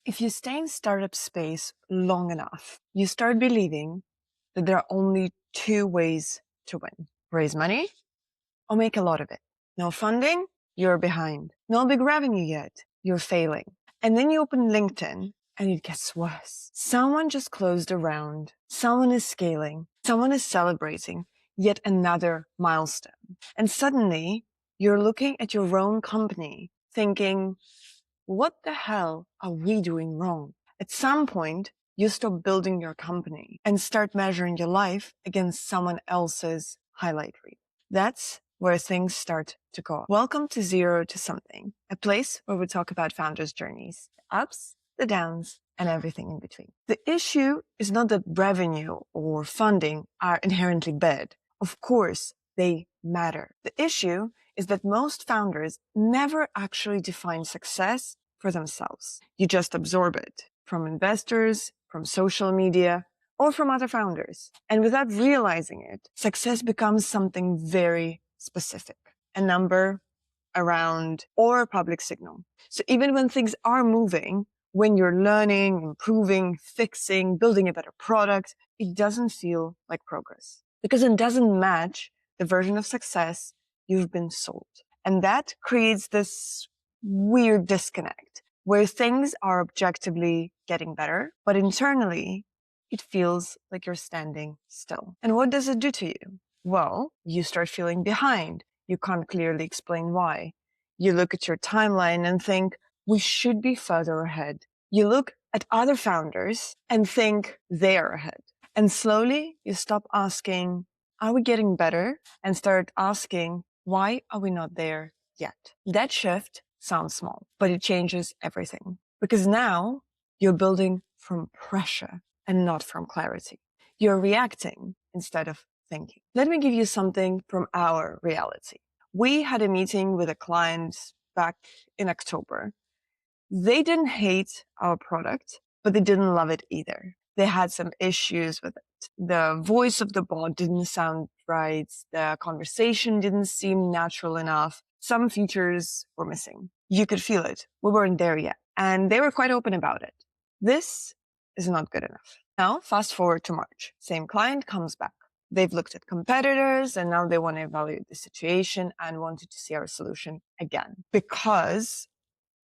If you stay in startup space long enough, you start believing that there are only two ways to win. Raise money or make a lot of it. No funding, you're behind. No big revenue yet, you're failing. And then you open LinkedIn and it gets worse. Someone just closed a round. Someone is scaling. Someone is celebrating yet another milestone. And suddenly you're looking at your own company thinking, what the hell are we doing wrong? At some point, you stop building your company and start measuring your life against someone else's highlight reel. That's where things start to go. Welcome to Zero to Something, a place where we talk about founders' journeys, the ups, the downs, and everything in between. The issue is not that revenue or funding are inherently bad. Of course, they matter. The issue is that most founders never actually define success for themselves. You just absorb it from investors, from social media, or from other founders. And without realizing it, success becomes something very specific, a number, a round, or a public signal. So even when things are moving, when you're learning, improving, fixing, building a better product, it doesn't feel like progress because it doesn't match the version of success you've been sold. And that creates this weird disconnect where things are objectively getting better, but internally it feels like you're standing still. And what does it do to you? Well, you start feeling behind. You can't clearly explain why. You look at your timeline and think, we should be further ahead. You look at other founders and think they are ahead. And slowly you stop asking, are we getting better? And start asking, why are we not there yet? That shift sounds small, but it changes everything. Because now you're building from pressure and not from clarity. You're reacting instead of thinking. Let me give you something from our reality. We had a meeting with a client back in October. They didn't hate our product, but they didn't love it either. They had some issues with it. The voice of the bot didn't sound right. The conversation didn't seem natural enough. Some features were missing. You could feel it. We weren't there yet. And they were quite open about it. This is not good enough. Now, fast forward to March. Same client comes back. They've looked at competitors and now they want to evaluate the situation and wanted to see our solution again because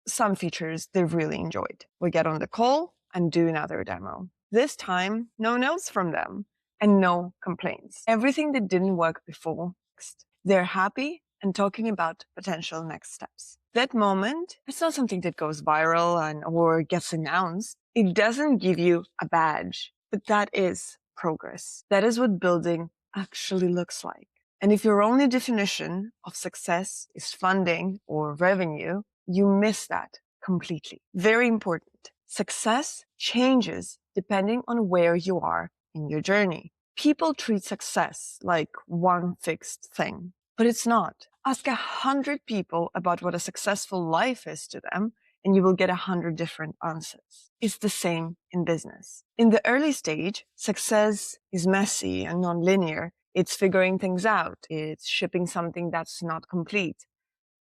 some features they really enjoyed. We get on the call and do another demo. This time, no notes from them and no complaints. Everything that didn't work before, they're happy and talking about potential next steps. That moment, it's not something that goes viral or gets announced. It doesn't give you a badge, but that is progress. That is what building actually looks like. And if your only definition of success is funding or revenue, you miss that completely. Very important. Success changes depending on where you are in your journey. People treat success like one fixed thing, but it's not. Ask 100 people about what a successful life is to them, and you will get 100 different answers. It's the same in business. In the early stage, success is messy and non-linear. It's figuring things out. It's shipping something that's not complete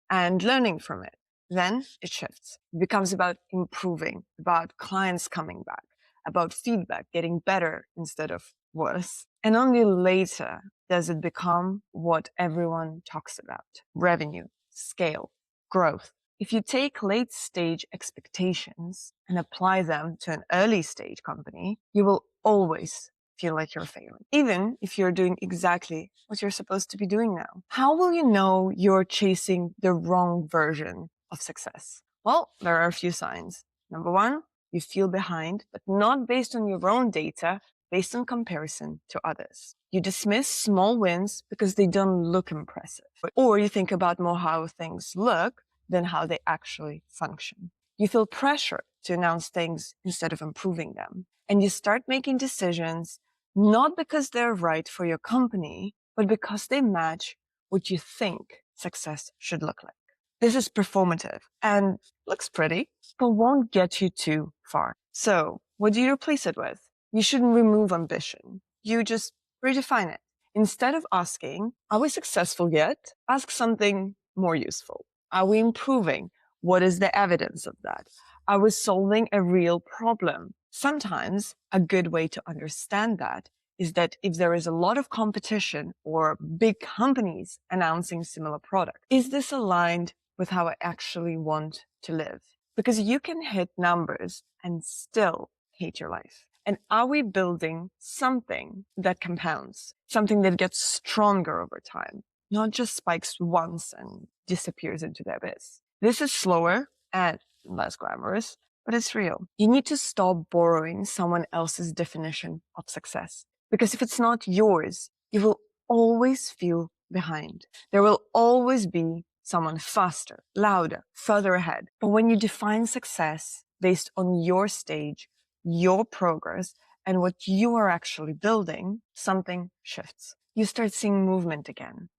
and learning from it. Then it shifts. It becomes about improving, about clients coming back, about feedback, getting better instead of worse. And only later does it become what everyone talks about: revenue, scale, growth. If you take late stage expectations and apply them to an early stage company, you will always feel like you're failing, even if you're doing exactly what you're supposed to be doing now. How will you know you're chasing the wrong version of success? Well, there are a few signs. Number one, you feel behind, but not based on your own data, based on comparison to others. You dismiss small wins because they don't look impressive. Or you think about more how things look than how they actually function. You feel pressure to announce things instead of improving them. And you start making decisions not because they're right for your company, but because they match what you think success should look like. This is performative and looks pretty, but won't get you too far. So what do you replace it with? You shouldn't remove ambition. You just redefine it. Instead of asking, are we successful yet? Ask something more useful. Are we improving? What is the evidence of that? I was solving a real problem. Sometimes a good way to understand that is that if there is a lot of competition or big companies announcing similar products, is this aligned with how I actually want to live? Because you can hit numbers and still hate your life. And are we building something that compounds, something that gets stronger over time, not just spikes once and disappears into the abyss? This is slower and less glamorous, but it's real. You need to stop borrowing someone else's definition of success. Because if it's not yours, you will always feel behind. There will always be someone faster, louder, further ahead. But when you define success based on your stage, your progress, and what you are actually building, something shifts. You start seeing movement again.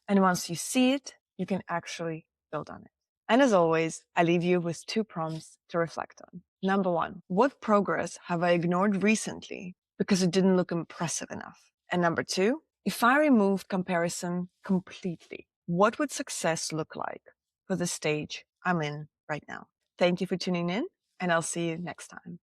And once you see it, you can actually build on it. And as always, I leave you with 2 prompts to reflect on. Number 1, what progress have I ignored recently because it didn't look impressive enough? And number 2, if I removed comparison completely, what would success look like for the stage I'm in right now? Thank you for tuning in, and I'll see you next time.